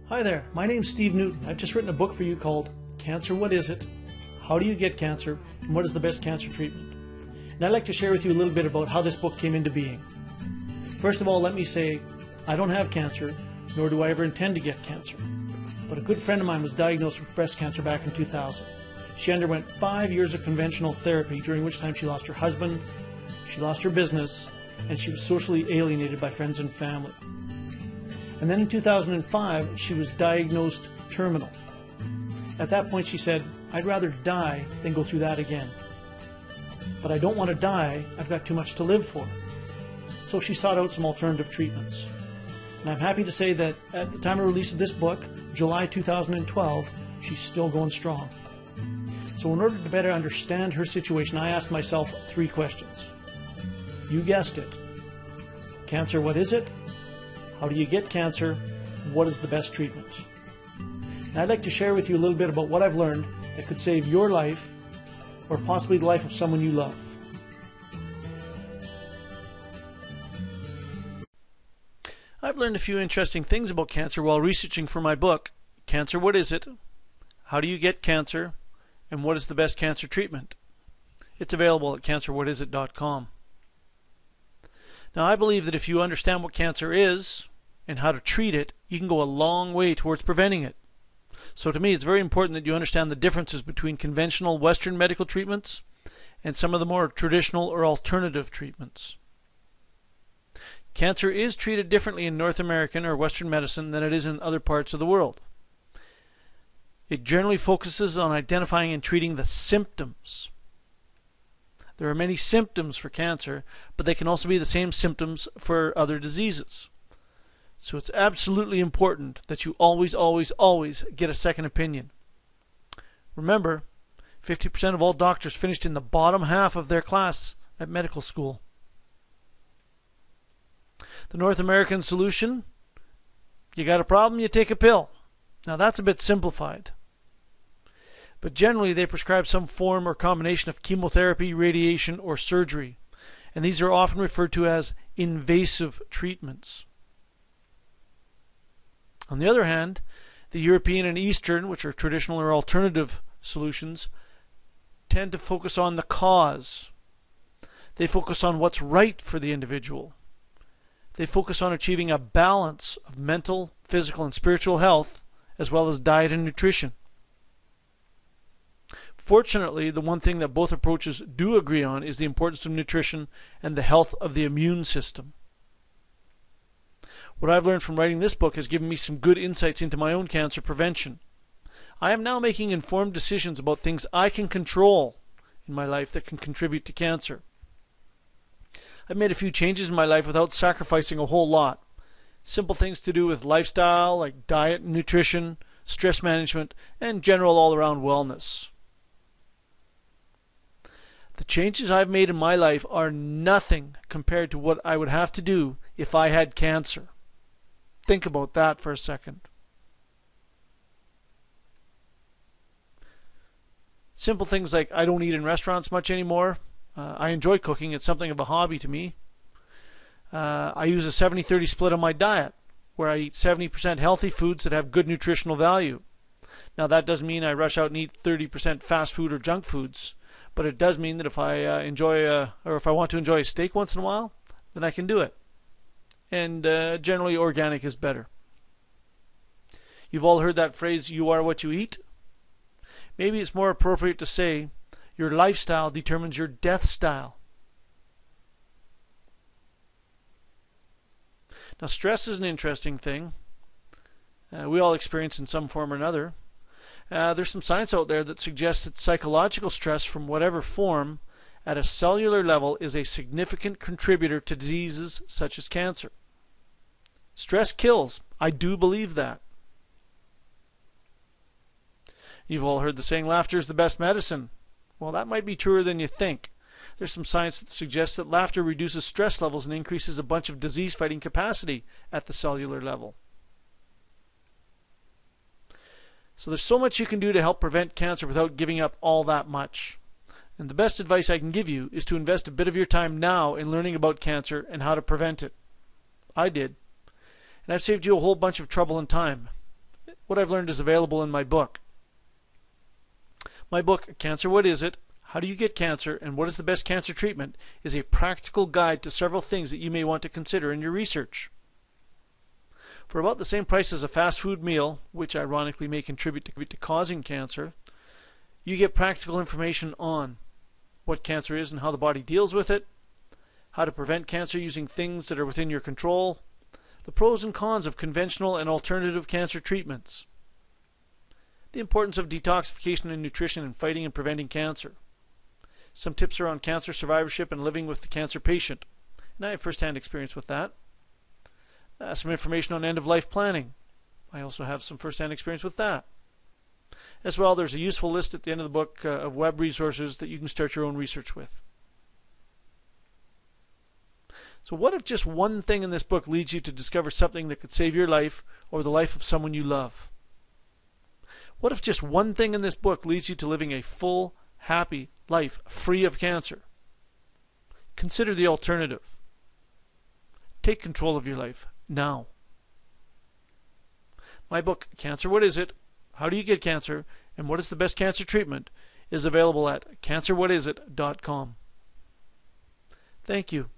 Hi there, my name's Steve Newton. I've just written a book for you called Cancer, What Is It? How do you get cancer? And what is the best cancer treatment? And I'd like to share with you a little bit about how this book came into being. First of all, let me say, I don't have cancer, nor do I ever intend to get cancer. But a good friend of mine was diagnosed with breast cancer back in 2000. She underwent 5 years of conventional therapy, during which time she lost her husband, she lost her business, and she was socially alienated by friends and family. And then in 2005, she was diagnosed terminal. At that point, she said, I'd rather die than go through that again. But I don't want to die. I've got too much to live for. So she sought out some alternative treatments. And I'm happy to say that at the time of release of this book, July 2012, she's still going strong. So in order to better understand her situation, I asked myself 3 questions. You guessed it. Cancer, what is it? How do you get cancer? What is the best treatment? And I'd like to share with you a little bit about what I've learned that could save your life or possibly the life of someone you love. I've learned a few interesting things about cancer while researching for my book, Cancer, What Is It? How do you get cancer? And what is the best cancer treatment? It's available at cancerwhatisit.com. Now, I believe that if you understand what cancer is and how to treat it, you can go a long way towards preventing it. So to me, it's very important that you understand the differences between conventional Western medical treatments and some of the more traditional or alternative treatments. Cancer is treated differently in North American or Western medicine than it is in other parts of the world. It generally focuses on identifying and treating the symptoms. There are many symptoms for cancer, but they can also be the same symptoms for other diseases. So it's absolutely important that you always get a second opinion. Remember, 50% of all doctors finished in the bottom half of their class at medical school. The North American solution, you got a problem, you take a pill. Now that's a bit simplified. But generally they prescribe some form or combination of chemotherapy, radiation, or surgery. And these are often referred to as invasive treatments. On the other hand, the European and Eastern, which are traditional or alternative solutions, tend to focus on the cause. They focus on what's right for the individual. They focus on achieving a balance of mental, physical, and spiritual health, as well as diet and nutrition. Fortunately, the one thing that both approaches do agree on is the importance of nutrition and the health of the immune system. What I've learned from writing this book has given me some good insights into my own cancer prevention. I am now making informed decisions about things I can control in my life that can contribute to cancer. I've made a few changes in my life without sacrificing a whole lot. Simple things to do with lifestyle, like diet and nutrition, stress management, and general all-around wellness. The changes I've made in my life are nothing compared to what I would have to do if I had cancer. Think about that for a second. Simple things like I don't eat in restaurants much anymore. I enjoy cooking. It's something of a hobby to me. I use a 70-30 split on my diet, where I eat 70% healthy foods that have good nutritional value. Now that doesn't mean I rush out and eat 30% fast food or junk foods. But it does mean that if I if I want to enjoy a steak once in a while, then I can do it. And generally organic is better. You've all heard that phrase, you are what you eat? Maybe it's more appropriate to say, your lifestyle determines your death style. Now stress is an interesting thing. We all experience in some form or another. There's some science out there that suggests that psychological stress from whatever form at a cellular level is a significant contributor to diseases such as cancer. Stress kills. I do believe that. You've all heard the saying, laughter is the best medicine. Well, that might be truer than you think. There's some science that suggests that laughter reduces stress levels and increases a bunch of disease-fighting capacity at the cellular level. So there's so much you can do to help prevent cancer without giving up all that much. And the best advice I can give you is to invest a bit of your time now in learning about cancer and how to prevent it. I did. And I've saved you a whole bunch of trouble and time. what I've learned is available in my book. My book, Cancer, What Is It? How Do You Get Cancer, and What is the Best Cancer Treatment, is a practical guide to several things that you may want to consider in your research. For about the same price as a fast food meal, which ironically may contribute to causing cancer, you get practical information on what cancer is and how the body deals with it, how to prevent cancer using things that are within your control, the pros and cons of conventional and alternative cancer treatments, the importance of detoxification and nutrition in fighting and preventing cancer, some tips around cancer survivorship and living with the cancer patient, and I have first-hand experience with that. Some information on end-of-life planning. I also have some first-hand experience with that. As well, there's a useful list at the end of the book of web resources that you can start your own research with. So what if just one thing in this book leads you to discover something that could save your life or the life of someone you love? What if just one thing in this book leads you to living a full, happy life free of cancer? Consider the alternative. Take control of your life now. My book, Cancer, What Is It? How Do You Get Cancer, and What is the Best Cancer Treatment, is available at cancerwhatisit.com. Thank you.